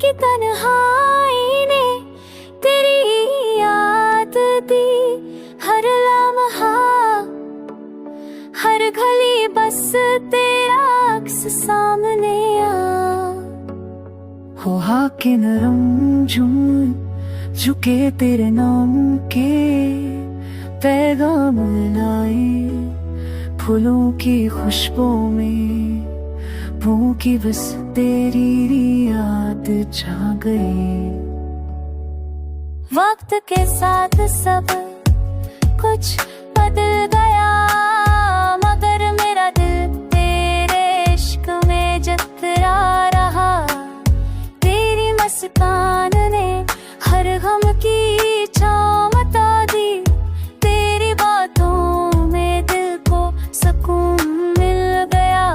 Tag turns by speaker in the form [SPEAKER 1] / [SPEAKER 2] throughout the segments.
[SPEAKER 1] कि तन्हाई ने तेरी याद दी। हर लम्हा हर गली बस तेरा अक्स सामने आ।
[SPEAKER 2] हो हाके नरम झूम झुके तेरे नाम के पैगाम लाए। फूलों की खुशबू में भूखी बस तेरी याद छा गई।
[SPEAKER 1] वक्त के साथ सब कुछ बदल गया, मगर मेरा दिल तेरे इश्क में जकरा रहा। तेरी मुस्कान ने हर गम की छाँव मिटा दी। तेरी बातों में दिल को सुकून मिल गया।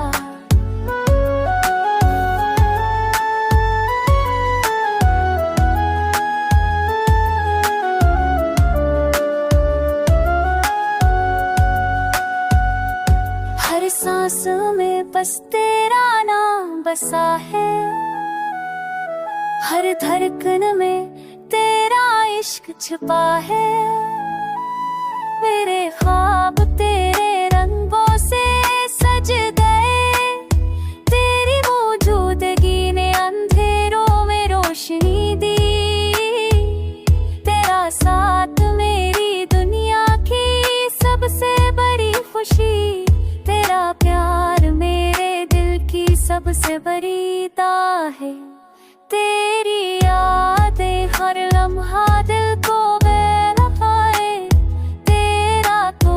[SPEAKER 1] हर सांस में बस तेरा नाम बसा है। हर धड़कन में तेरा इश्क छुपा है। मेरे ख्वाब तेरे रंगों से सज गए। तेरी मौजूदगी ने अंधेरों में रोशनी दी। तेरा साथ मेरी दुनिया की सबसे बड़ी खुशी। तेरा प्यार मेरे दिल की सबसे बड़ी दाह है। तेरी यादें हर लम्हा दिल को बेवफाए। तेरा तो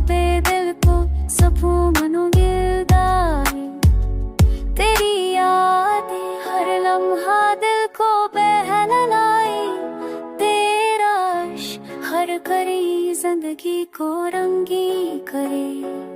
[SPEAKER 1] दिल को सुकून मिलता है। तेरी यादें हर लम्हा दिल को बहलाए। तेरा इश्क हर घड़ी जिंदगी को रंगी करे।